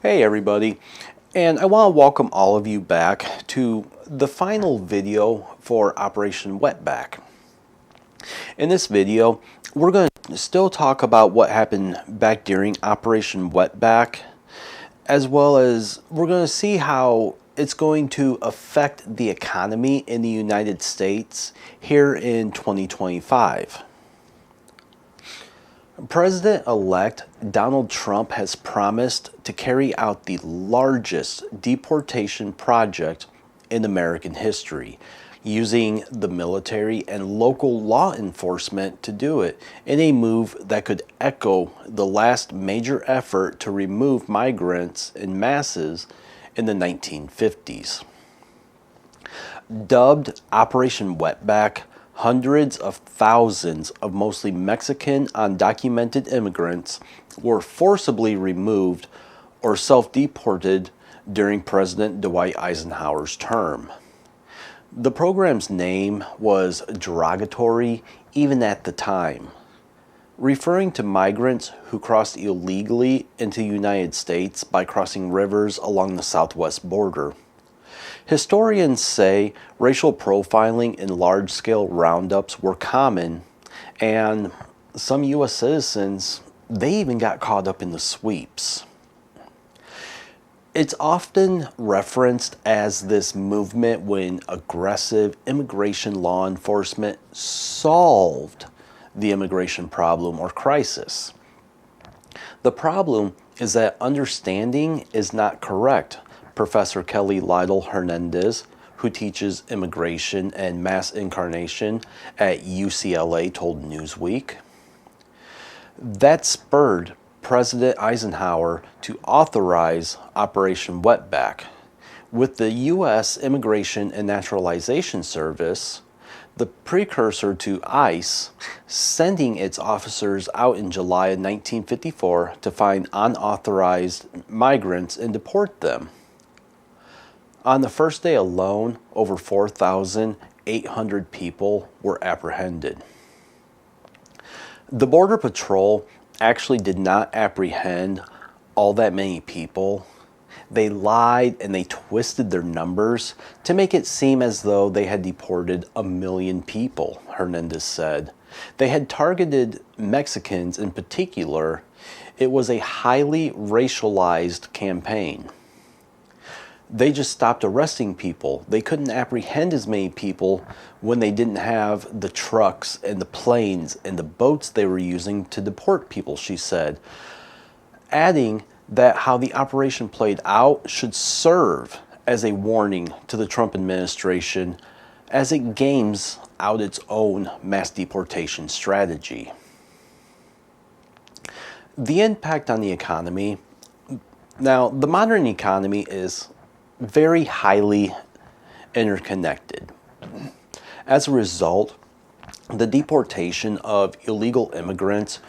Hey everybody, and I want to welcome all of you back to the final video for Operation Wetback. In this video, we're going to still talk about what happened back during Operation Wetback, as well as we're going to see how it's going to affect the economy in the United States here in 2025. President-elect Donald Trump has promised to carry out the largest deportation project in American history, using the military and local law enforcement to do it, in a move that could echo the last major effort to remove migrants in masses in the 1950s. Dubbed Operation Wetback, hundreds of thousands of mostly Mexican undocumented immigrants were forcibly removed or self-deported during President Dwight Eisenhower's term. The program's name was derogatory even at the time, referring to migrants who crossed illegally into the United States by crossing rivers along the southwest border. Historians say racial profiling in large-scale roundups were common, and some U.S. citizens, they even got caught up in the sweeps. It's often referenced as this movement when aggressive immigration law enforcement solved the immigration problem or crisis. The problem is that understanding is not correct. Professor Kelly Lytle Hernandez, who teaches immigration and mass incarnation at UCLA, told Newsweek. That spurred President Eisenhower to authorize Operation Wetback, with the U.S. Immigration and Naturalization Service, the precursor to ICE, sending its officers out in July of 1954 to find unauthorized migrants and deport them. On the first day alone, over 4,800 people were apprehended. The Border Patrol actually did not apprehend all that many people. They lied and they twisted their numbers to make it seem as though they had deported 1 million people, Hernandez said. They had targeted Mexicans in particular. It was a highly racialized campaign. They just stopped arresting people. They couldn't apprehend as many people when they didn't have the trucks and the planes and the boats they were using to deport people, she said, adding that how the operation played out should serve as a warning to the Trump administration as it games out its own mass deportation strategy. The impact on the economy. Now, the modern economy is very highly interconnected. As a result, the deportation of illegal immigrants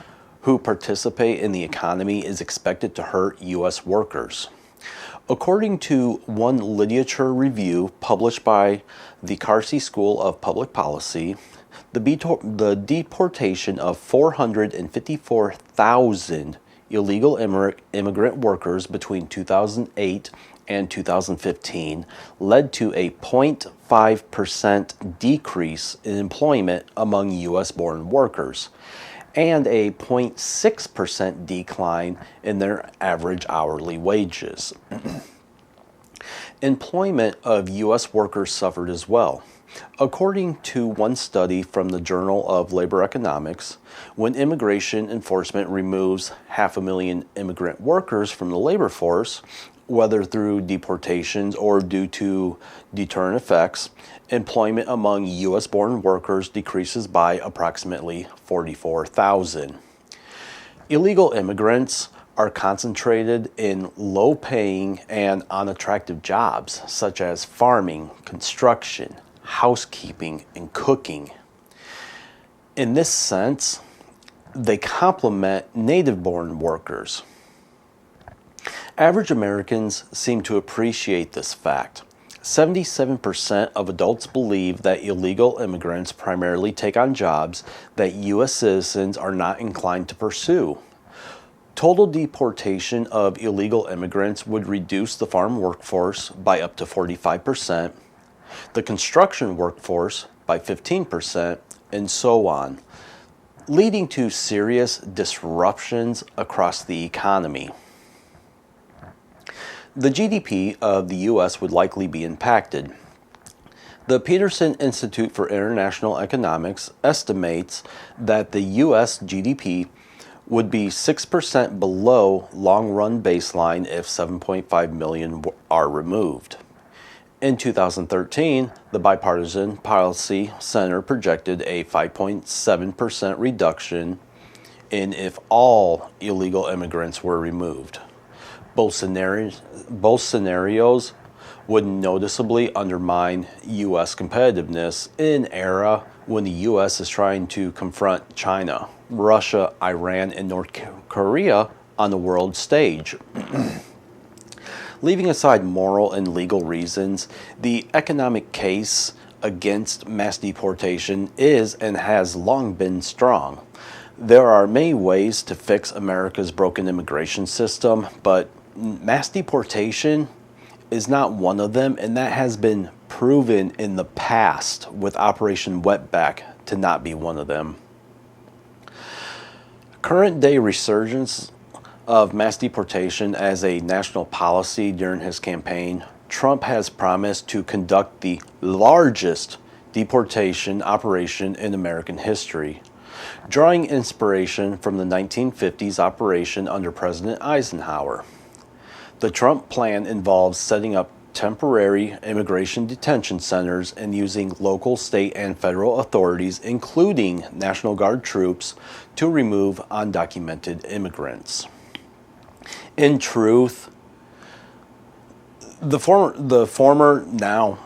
who participate in the economy is expected to hurt U.S. workers. According to one literature review published by the Carsey School of Public Policy, the deportation of 454,000 illegal immigrant workers between 2008 and 2015 led to a 0.5% decrease in employment among U.S.-born workers and a 0.6% decline in their average hourly wages. Employment of U.S. workers suffered as well. According to one study from the Journal of Labor Economics, when immigration enforcement removes 500,000 immigrant workers from the labor force, whether through deportations or due to deterrent effects, employment among U.S.-born workers decreases by approximately 44,000. Illegal immigrants are concentrated in low-paying and unattractive jobs such as farming, construction, housekeeping, and cooking. In this sense, they complement native-born workers. Average Americans seem to appreciate this fact. 77% of adults believe that illegal immigrants primarily take on jobs that U.S. citizens are not inclined to pursue. Total deportation of illegal immigrants would reduce the farm workforce by up to 45%, the construction workforce by 15%, and so on, leading to serious disruptions across the economy. The GDP of the U.S. would likely be impacted. The Peterson Institute for International Economics estimates that the U.S. GDP would be 6% below long-run baseline if 7.5 million are removed. In 2013, the Bipartisan Policy Center projected a 5.7% reduction in if all illegal immigrants were removed. Both scenarios would noticeably undermine U.S. competitiveness in an era when the U.S. is trying to confront China, Russia, Iran, and North Korea on the world stage. Leaving aside moral and legal reasons, the economic case against mass deportation is and has long been strong. There are many ways to fix America's broken immigration system, but mass deportation is not one of them, and that has been proven in the past with Operation Wetback to not be one of them. Current day resurgence of mass deportation as a national policy during his campaign, Trump has promised to conduct the largest deportation operation in American history, drawing inspiration from the 1950s operation under President Eisenhower. The Trump plan involves setting up temporary immigration detention centers and using local, state, and federal authorities, including National Guard troops, to remove undocumented immigrants. In truth, the former now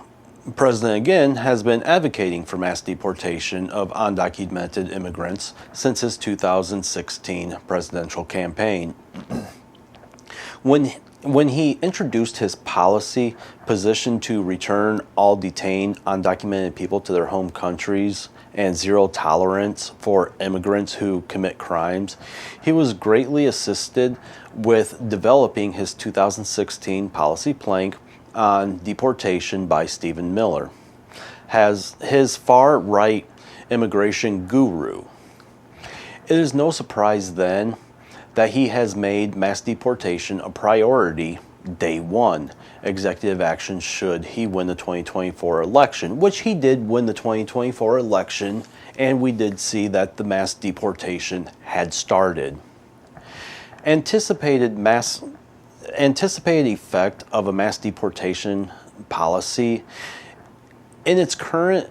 president again has been advocating for mass deportation of undocumented immigrants since his 2016 presidential campaign. When he introduced his policy position to return all detained undocumented people to their home countries and zero tolerance for immigrants who commit crimes, he was greatly assisted with developing his 2016 policy plank on deportation by Stephen Miller, as his far-right immigration guru. It is no surprise then that he has made mass deportation a priority day one, executive action should he win the 2024 election, which he did win the 2024 election, and we did see that the mass deportation had started. Anticipated effect of a mass deportation policy in its current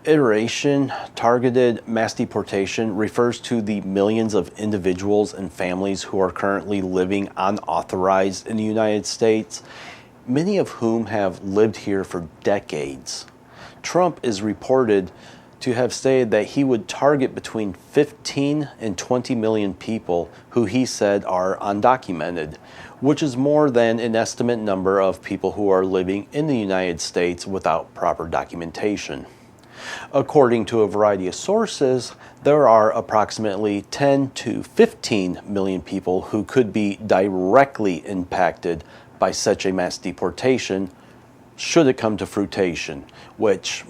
iteration, targeted mass deportation refers to the millions of individuals and families who are currently living unauthorized in the United States, many of whom have lived here for decades. Trump is reported to have stated that he would target between 15 and 20 million people who he said are undocumented, which is more than an estimate number of people who are living in the United States without proper documentation. According to a variety of sources, there are approximately 10 to 15 million people who could be directly impacted by such a mass deportation should it come to fruition, which,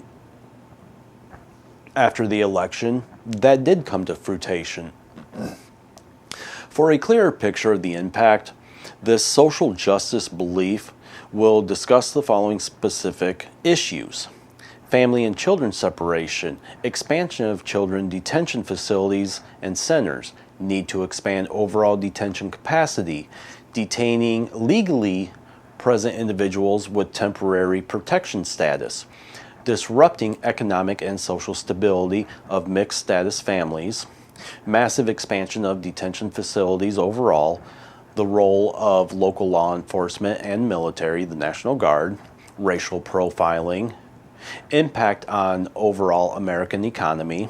after the election, that did come to fruition. For a clearer picture of the impact, this social justice belief will discuss the following specific issues: family and children separation, expansion of children detention facilities and centers, need to expand overall detention capacity, detaining legally present individuals with temporary protection status, disrupting economic and social stability of mixed status families, massive expansion of detention facilities overall, the role of local law enforcement and military, the National Guard, racial profiling, impact on overall American economy,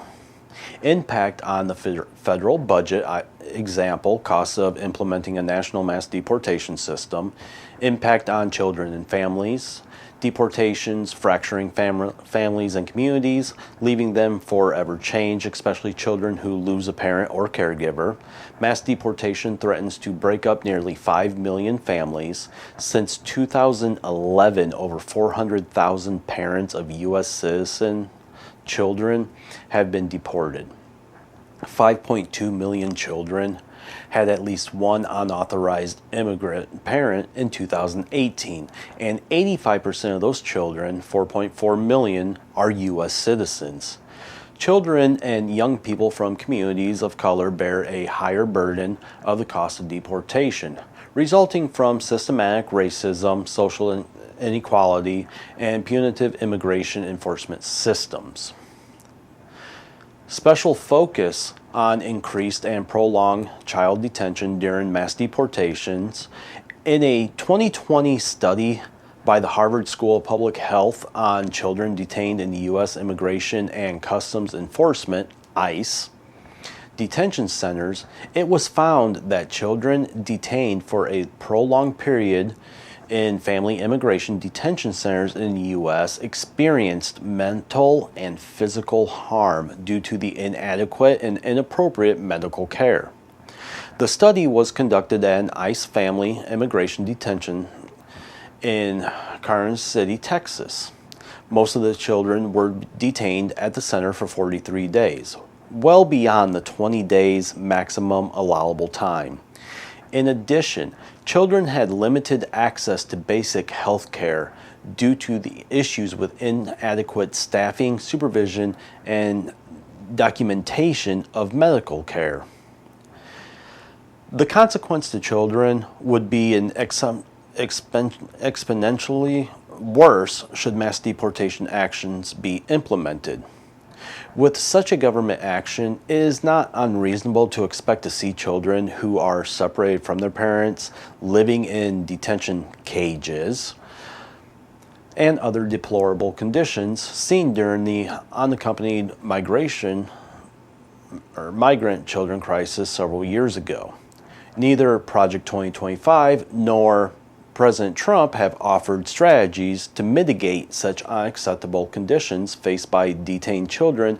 impact on the federal budget, example, costs of implementing a national mass deportation system, impact on children and families, deportations fracturing families and communities, leaving them forever changed, especially children who lose a parent or caregiver. Mass deportation threatens to break up nearly 5 million families. Since 2011, over 400,000 parents of U.S. citizen children have been deported. 5.2 million children had at least one unauthorized immigrant parent in 2018, and 85% of those children, 4.4 million, are U.S. citizens. Children and young people from communities of color bear a higher burden of the cost of deportation, resulting from systematic racism, social inequality, and punitive immigration enforcement systems. Special focus on increased and prolonged child detention during mass deportations. In a 2020 study by the Harvard School of Public Health on children detained in the U.S. Immigration and Customs Enforcement, ICE, detention centers, it was found that children detained for a prolonged period in family immigration detention centers in the U.S. experienced mental and physical harm due to the inadequate and inappropriate medical care. The study was conducted at an ICE family immigration detention in Carson City, Texas. Most of the children were detained at the center for 43 days, well beyond the 20 days maximum allowable time. In addition, children had limited access to basic health care due to the issues with inadequate staffing, supervision, and documentation of medical care. The consequence to children would be an exponentially worse should mass deportation actions be implemented. With such a government action, it is not unreasonable to expect to see children who are separated from their parents living in detention cages and other deplorable conditions seen during the unaccompanied migrant children crisis several years ago. Neither Project 2025 nor President Trump have offered strategies to mitigate such unacceptable conditions faced by detained children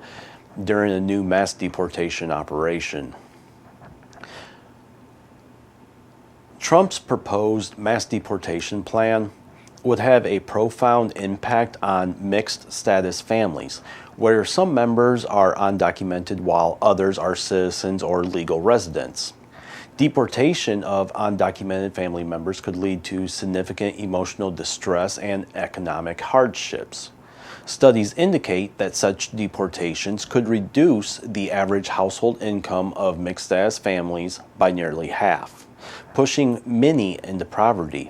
during a new mass deportation operation. Trump's proposed mass deportation plan would have a profound impact on mixed status families, where some members are undocumented while others are citizens or legal residents. Deportation of undocumented family members could lead to significant emotional distress and economic hardships. Studies indicate that such deportations could reduce the average household income of mixed-status families by nearly half, pushing many into poverty.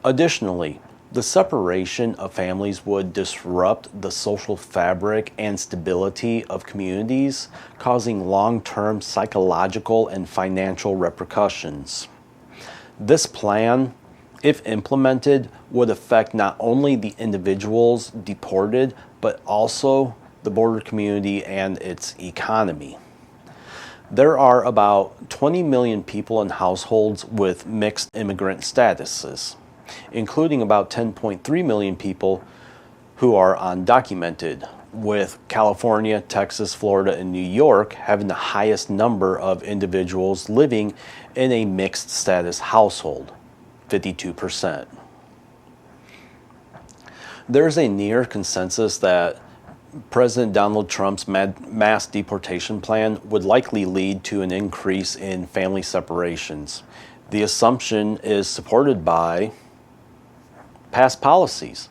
Additionally, the separation of families would disrupt the social fabric and stability of communities, causing long-term psychological and financial repercussions. This plan, if implemented, would affect not only the individuals deported, but also the border community and its economy. There are about 20 million people in households with mixed immigrant statuses, including about 10.3 million people who are undocumented, with California, Texas, Florida, and New York having the highest number of individuals living in a mixed status household, 52%. There's a near consensus that President Donald Trump's mass deportation plan would likely lead to an increase in family separations. The assumption is supported by past policies.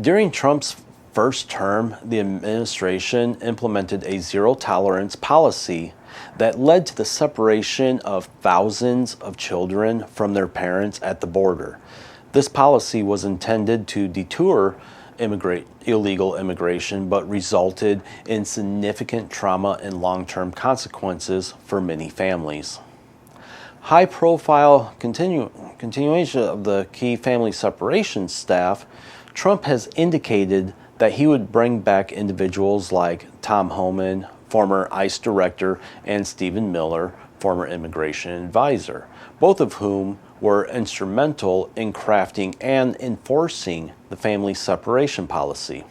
During Trump's first term, the administration implemented a zero-tolerance policy that led to the separation of thousands of children from their parents at the border. This policy was intended to deter illegal immigration, but resulted in significant trauma and long-term consequences for many families. High-profile continuation of the key family separation staff, Trump has indicated that he would bring back individuals like Tom Homan, former ICE director, and Stephen Miller, former immigration advisor, both of whom were instrumental in crafting and enforcing the family separation policy.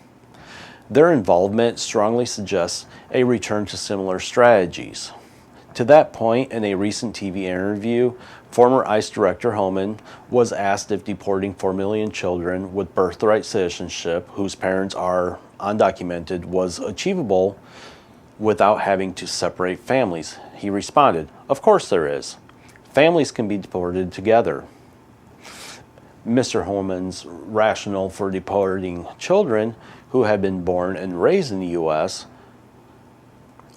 Their involvement strongly suggests a return to similar strategies. To that point, in a recent TV interview, former ICE Director Homan was asked if deporting 4 million children with birthright citizenship whose parents are undocumented was achievable without having to separate families. He responded, "Of course there is. Families can be deported together." Mr. Holman's rationale for deporting children who had been born and raised in the U.S.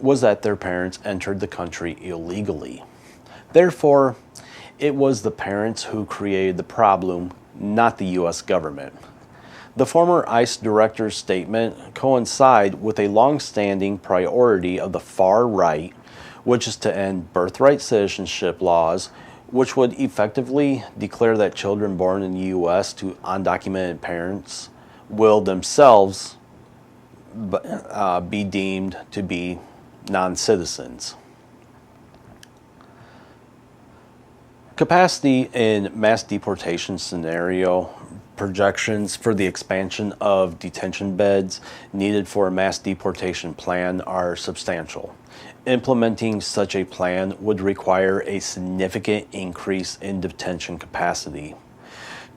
was that their parents entered the country illegally. Therefore, it was the parents who created the problem, not the U.S. government. The former ICE director's statement coincides with a long-standing priority of the far right, which is to end birthright citizenship laws, which would effectively declare that children born in the U.S. to undocumented parents will themselves be deemed to be non-citizens. Capacity in mass deportation scenario projections for the expansion of detention beds needed for a mass deportation plan are substantial. Implementing such a plan would require a significant increase in detention capacity.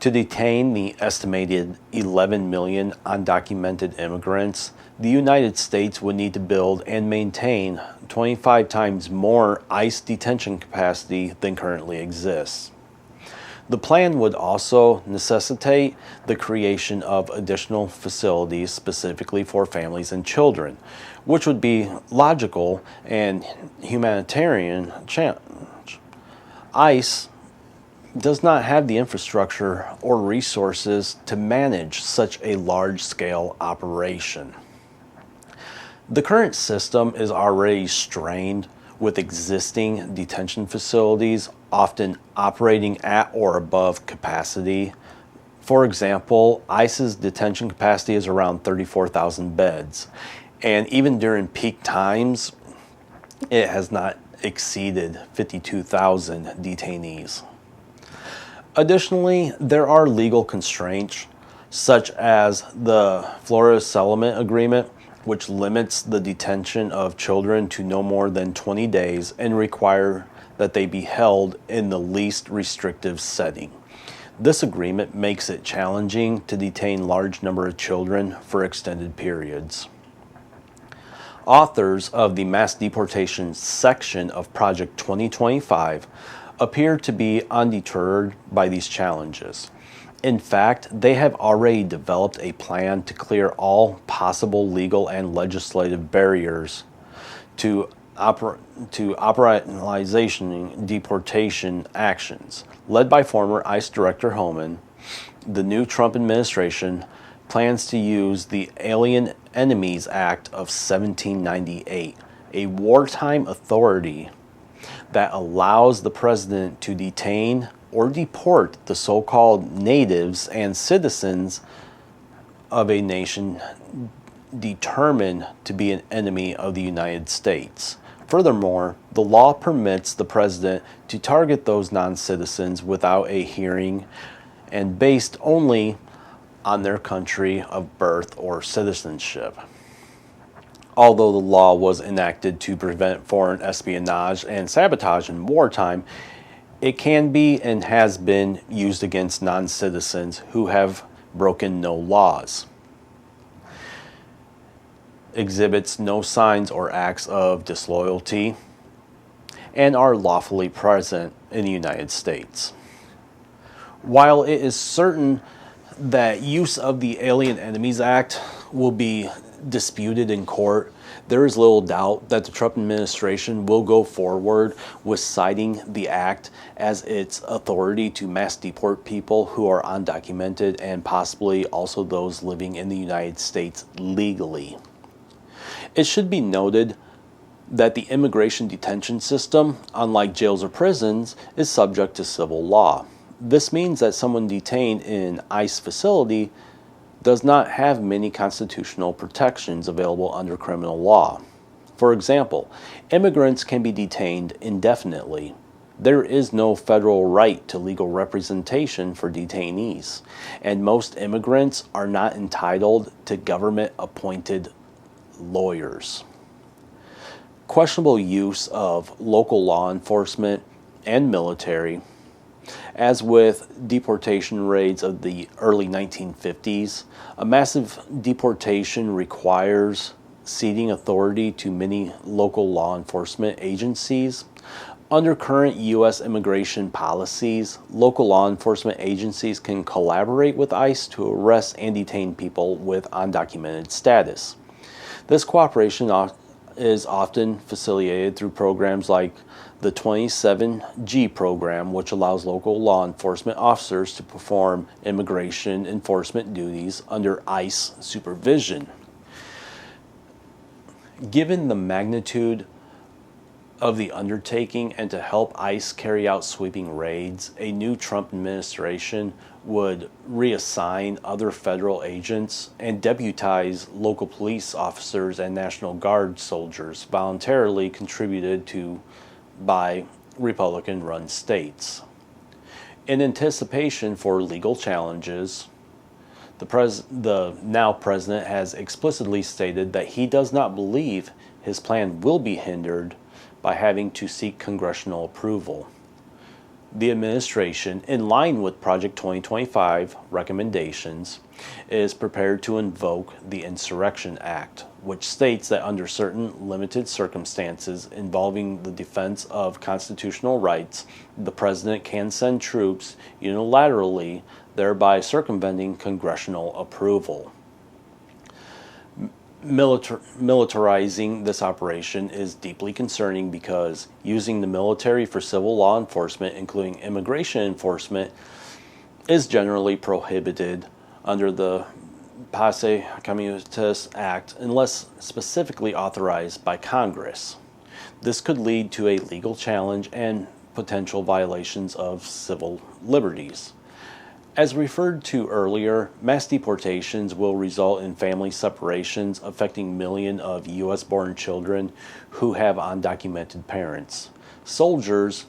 To detain the estimated 11 million undocumented immigrants, the United States would need to build and maintain 25 times more ICE detention capacity than currently exists. The plan would also necessitate the creation of additional facilities specifically for families and children, which would be logical and humanitarian challenge. ICE does not have the infrastructure or resources to manage such a large-scale operation. The current system is already strained with existing detention facilities often operating at or above capacity. For example, ICE's detention capacity is around 34,000 beds, and even during peak times, it has not exceeded 52,000 detainees. Additionally, there are legal constraints, such as the Florida Settlement Agreement, which limits the detention of children to no more than 20 days and require that they be held in the least restrictive setting. This agreement makes it challenging to detain large number of children for extended periods. Authors of the mass deportation section of Project 2025 appear to be undeterred by these challenges. In fact, they have already developed a plan to clear all possible legal and legislative barriers to operationalizing deportation actions. Led by former ICE Director Homan, the new Trump administration plans to use the Alien Enemies Act of 1798, a wartime authority that allows the president to detain or deport the so-called natives and citizens of a nation determined to be an enemy of the United States. Furthermore, the law permits the president to target those non-citizens without a hearing and based only on their country of birth or citizenship. Although the law was enacted to prevent foreign espionage and sabotage in wartime, it can be and has been used against non-citizens who have broken no laws, exhibits no signs or acts of disloyalty, and are lawfully present in the United States. While it is certain that use of the Alien Enemies Act will be disputed in court, there is little doubt that the Trump administration will go forward with citing the act as its authority to mass deport people who are undocumented and possibly also those living in the United States legally. It should be noted that the immigration detention system, unlike jails or prisons, is subject to civil law. This means that someone detained in an ICE facility does not have many constitutional protections available under criminal law. For example, immigrants can be detained indefinitely. There is no federal right to legal representation for detainees, and most immigrants are not entitled to government-appointed lawyers. Questionable use of local law enforcement and military. As with deportation raids of the early 1950s, a massive deportation requires ceding authority to many local law enforcement agencies. Under current U.S. immigration policies, local law enforcement agencies can collaborate with ICE to arrest and detain people with undocumented status. This cooperation is often facilitated through programs like the 27G program, which allows local law enforcement officers to perform immigration enforcement duties under ICE supervision. Given the magnitude of the undertaking and to help ICE carry out sweeping raids, a new Trump administration would reassign other federal agents and deputize local police officers and National Guard soldiers voluntarily contributed to by Republican-run states. In anticipation for legal challenges, the now president has explicitly stated that he does not believe his plan will be hindered by having to seek congressional approval. The administration, in line with Project 2025 recommendations, is prepared to invoke the Insurrection Act, which states that under certain limited circumstances involving the defense of constitutional rights, the president can send troops unilaterally, thereby circumventing congressional approval. Militarizing this operation is deeply concerning because using the military for civil law enforcement, including immigration enforcement, is generally prohibited under the Passe Communautaires Act unless specifically authorized by Congress. This could lead to a legal challenge and potential violations of civil liberties. As referred to earlier, mass deportations will result in family separations affecting millions of U.S.-born children who have undocumented parents. Soldiers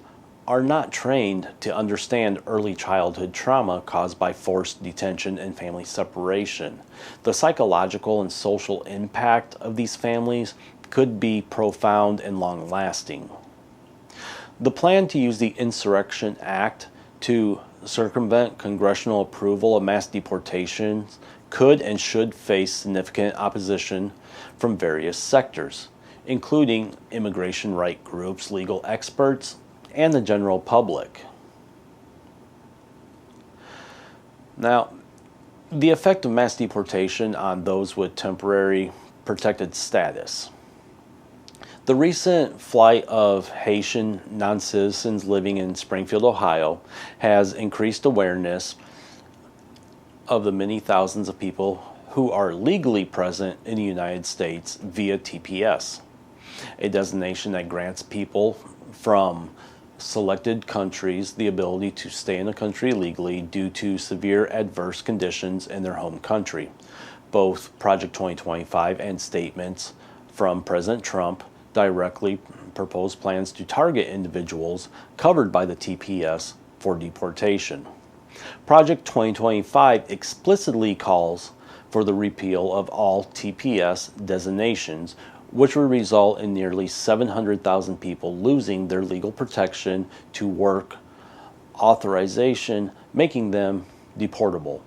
are not trained to understand early childhood trauma caused by forced detention and family separation. The psychological and social impact of these families could be profound and long-lasting. The plan to use the Insurrection Act to circumvent congressional approval of mass deportations could and should face significant opposition from various sectors, including immigration right groups, legal experts, and the general public. Now, the effect of mass deportation on those with temporary protected status. The recent flight of Haitian non-citizens living in Springfield, Ohio, has increased awareness of the many thousands of people who are legally present in the United States via TPS, a designation that grants people from selected countries the ability to stay in a country legally due to severe adverse conditions in their home country. Both Project 2025 and statements from President Trump directly propose plans to target individuals covered by the TPS for deportation. Project 2025 explicitly calls for the repeal of all TPS designations, which would result in nearly 700,000 people losing their legal protection to work authorization, making them deportable.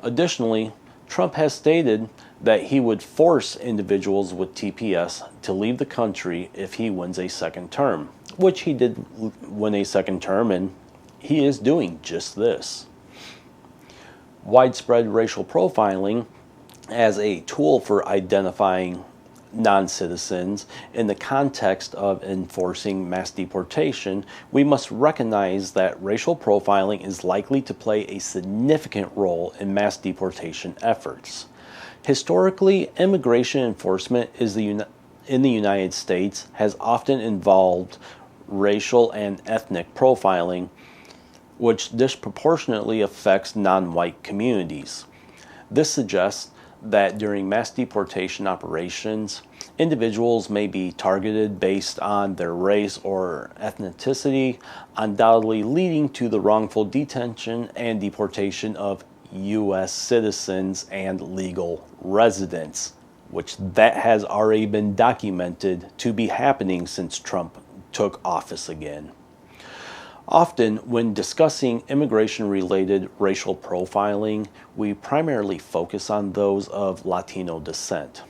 Additionally, Trump has stated that he would force individuals with TPS to leave the country if he wins a second term, which he did win a second term, and he is doing just this. Widespread racial profiling as a tool for identifying non-citizens in the context of enforcing mass deportation, we must recognize that racial profiling is likely to play a significant role in mass deportation efforts. Historically, immigration enforcement in the United States has often involved racial and ethnic profiling, which disproportionately affects non-white communities. This suggests that during mass deportation operations, individuals may be targeted based on their race or ethnicity, undoubtedly leading to the wrongful detention and deportation of U.S. citizens and legal residents, which that has already been documented to be happening since Trump took office again. Often, when discussing immigration-related racial profiling, we primarily focus on those of Latino descent.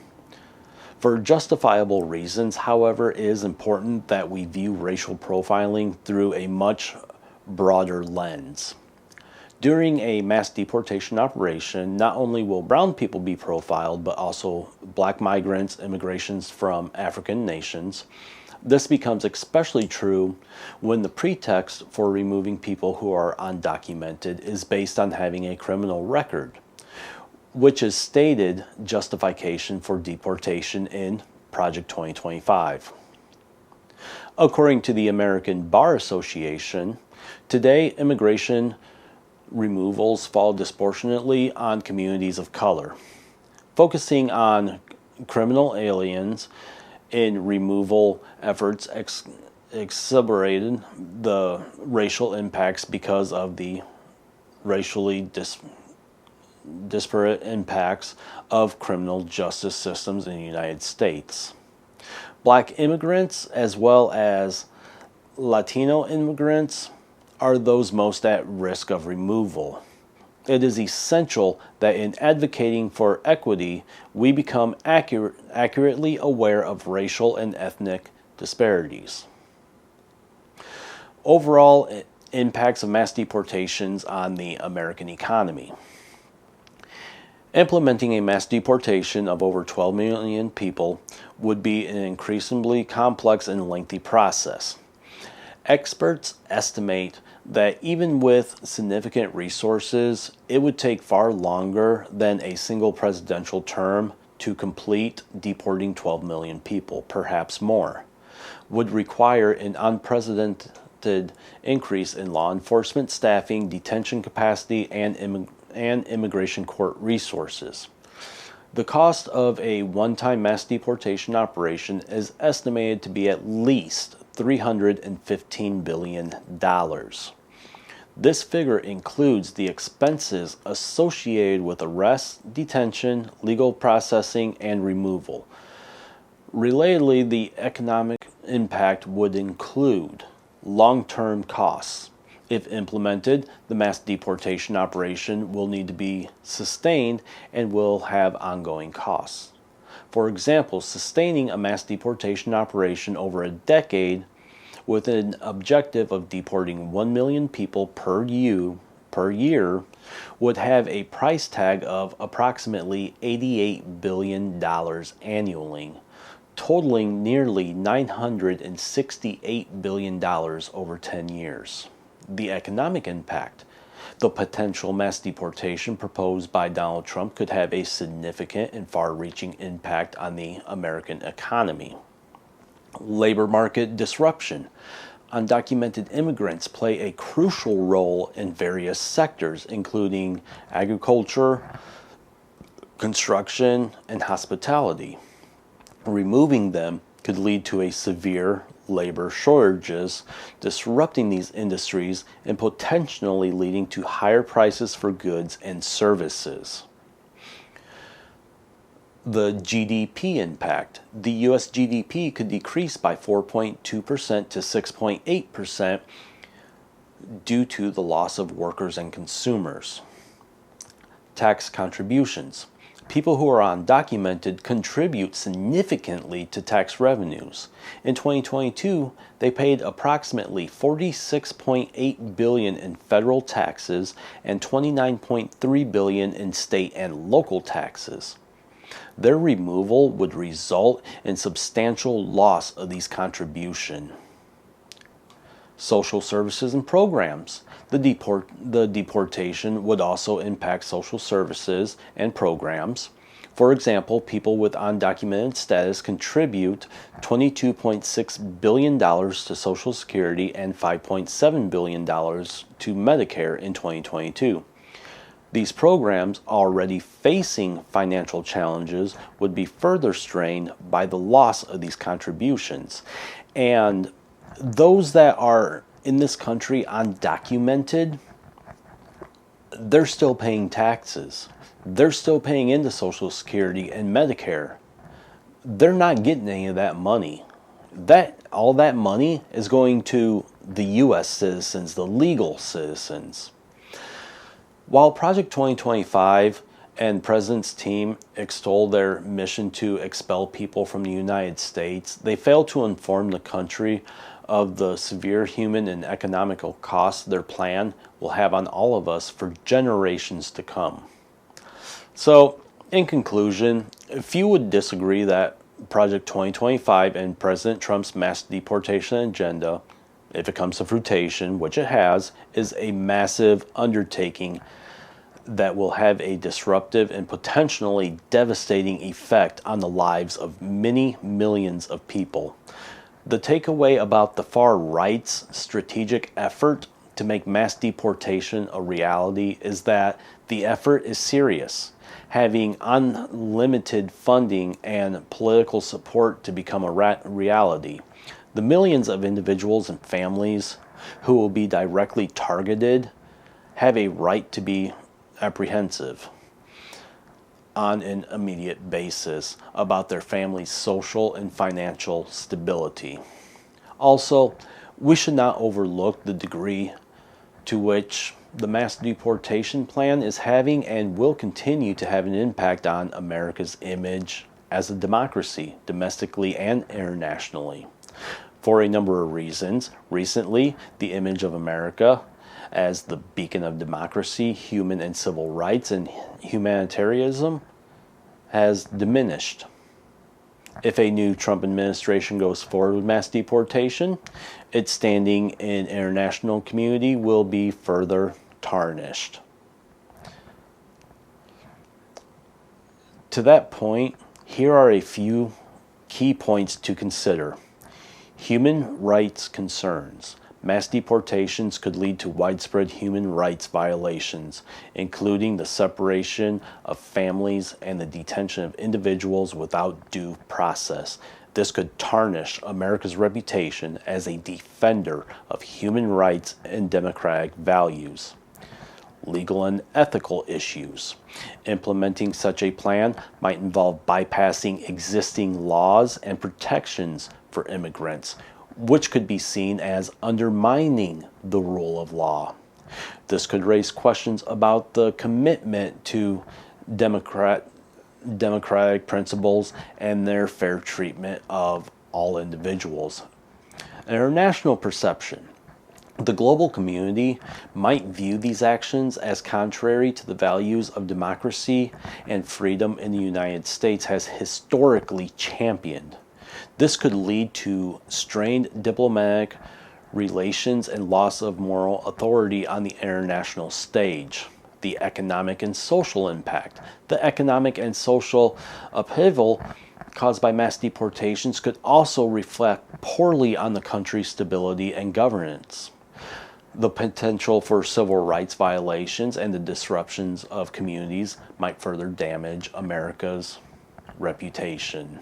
For justifiable reasons, however, it is important that we view racial profiling through a much broader lens. During a mass deportation operation, not only will brown people be profiled, but also black migrants, immigrants from African nations. This becomes especially true when the pretext for removing people who are undocumented is based on having a criminal record, which is stated justification for deportation in Project 2025. According to the American Bar Association, today immigration removals fall disproportionately on communities of color. Focusing on criminal aliens in removal efforts exacerbated the racial impacts because of the racially disparate impacts of criminal justice systems in the United States. Black immigrants, as well as Latino immigrants, are those most at risk of removal. It is essential that in advocating for equity, we become accurately aware of racial and ethnic disparities. Overall impacts of mass deportations on the American economy. Implementing a mass deportation of over 12 million people would be an increasingly complex and lengthy process. Experts estimate that even with significant resources, it would take far longer than a single presidential term to complete deporting 12 million people, perhaps more. Would require an unprecedented increase in law enforcement staffing, detention capacity, and immigration court resources. The cost of a one-time mass deportation operation is estimated to be at least $315 billion. This figure includes the expenses associated with arrest, detention, legal processing, and removal. Relatedly, the economic impact would include long-term costs. If implemented, the mass deportation operation will need to be sustained and will have ongoing costs. For example, sustaining a mass deportation operation over a decade with an objective of deporting 1 million people per year would have a price tag of approximately $88 billion annually, totaling nearly $968 billion over 10 years. The economic impact. The potential mass deportation proposed by Donald Trump could have a significant and far-reaching impact on the American economy. Labor market disruption. Undocumented immigrants play a crucial role in various sectors, including agriculture, construction, and hospitality. Removing them could lead to a severe labor shortages, disrupting these industries and potentially leading to higher prices for goods and services. The GDP impact. The U.S. GDP could decrease by 4.2% to 6.8% due to the loss of workers and consumers. Tax contributions. People who are undocumented contribute significantly to tax revenues. In 2022, they paid approximately $46.8 billion in federal taxes and $29.3 billion in state and local taxes. Their removal would result in substantial loss of these contributions. Social services and programs. The deportation would also impact social services and programs. For example, people with undocumented status contribute $22.6 billion to Social Security and $5.7 billion to Medicare in 2022. These programs, already facing financial challenges, would be further strained by the loss of these contributions. And those that are in this country undocumented, they're still paying taxes. They're still paying into Social Security and Medicare. They're not getting any of that money. All that money is going to the U.S. citizens, the legal citizens. While Project 2025 and President's team extol their mission to expel people from the United States, they fail to inform the country of the severe human and economical costs their plan will have on all of us for generations to come. So, in conclusion, few would disagree that Project 2025 and President Trump's mass deportation agenda, if it comes to fruition, which it has, is a massive undertaking that will have a disruptive and potentially devastating effect on the lives of many millions of people. The takeaway about the far right's strategic effort to make mass deportation a reality is that the effort is serious, having unlimited funding and political support to become a reality. The millions of individuals and families who will be directly targeted have a right to be apprehensive on an immediate basis about their family's social and financial stability. Also, we should not overlook the degree to which the mass deportation plan is having and will continue to have an impact on America's image as a democracy, domestically and internationally. For a number of reasons, recently, the image of America as the beacon of democracy, human and civil rights, and humanitarianism has diminished. If a new Trump administration goes forward with mass deportation, its standing in international community will be further tarnished. To that point, here are a few key points to consider. Human rights concerns. Mass deportations could lead to widespread human rights violations, including the separation of families and the detention of individuals without due process. This could tarnish America's reputation as a defender of human rights and democratic values. Legal and ethical issues. Implementing such a plan might involve bypassing existing laws and protections for immigrants, which could be seen as undermining the rule of law. This could raise questions about the commitment to democratic principles and their fair treatment of all individuals. International perception. The global community might view these actions as contrary to the values of democracy and freedom in the United States has historically championed. This could lead to strained diplomatic relations and loss of moral authority on the international stage. The economic and social impact. The economic and social upheaval caused by mass deportations could also reflect poorly on the country's stability and governance. The potential for civil rights violations and the disruptions of communities might further damage America's reputation.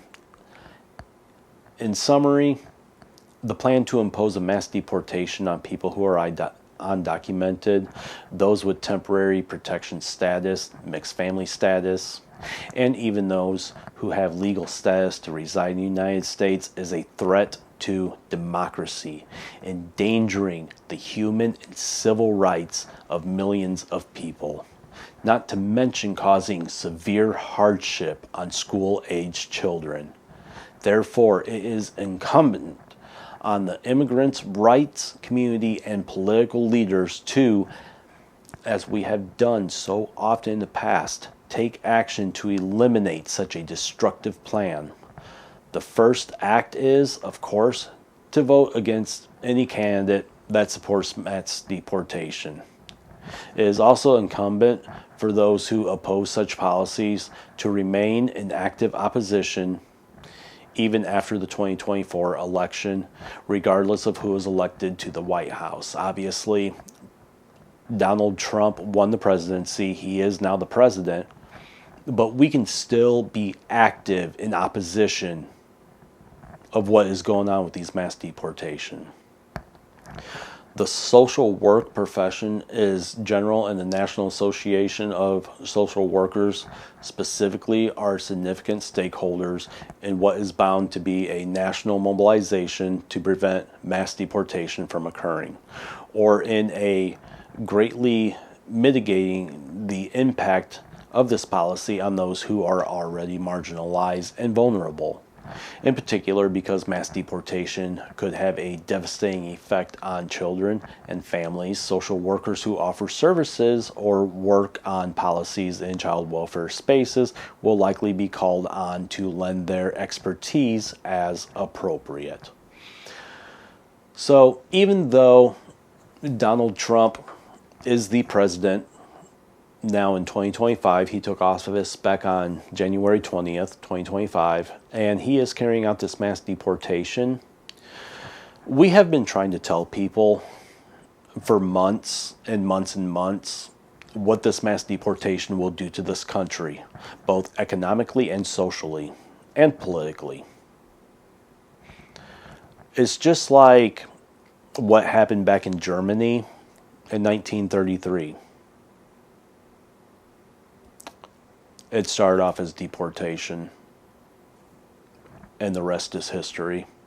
In summary, the plan to impose a mass deportation on people who are undocumented, those with temporary protection status, mixed family status, and even those who have legal status to reside in the United States is a threat to democracy, endangering the human and civil rights of millions of people, not to mention causing severe hardship on school-aged children. Therefore, it is incumbent on the immigrants' rights community and political leaders to, as we have done so often in the past, take action to eliminate such a destructive plan. The first act is, of course, to vote against any candidate that supports mass deportation. It is also incumbent for those who oppose such policies to remain in active opposition even after the 2024 election, regardless of who is elected to the White House. Obviously, Donald Trump won the presidency. He is now the president. But we can still be active in opposition of what is going on with these mass deportation. The social work profession is general, and the National Association of Social Workers specifically are significant stakeholders in what is bound to be a national mobilization to prevent mass deportation from occurring, or in a greatly mitigating the impact of this policy on those who are already marginalized and vulnerable. In particular, because mass deportation could have a devastating effect on children and families, social workers who offer services or work on policies in child welfare spaces will likely be called on to lend their expertise as appropriate. So, even though Donald Trump is the president now in 2025, he took office back on January 20th, 2025, and he is carrying out this mass deportation. We have been trying to tell people for months and months and months what this mass deportation will do to this country, both economically and socially and politically. It's just like what happened back in Germany in 1933. It started off as deportation, and the rest is history.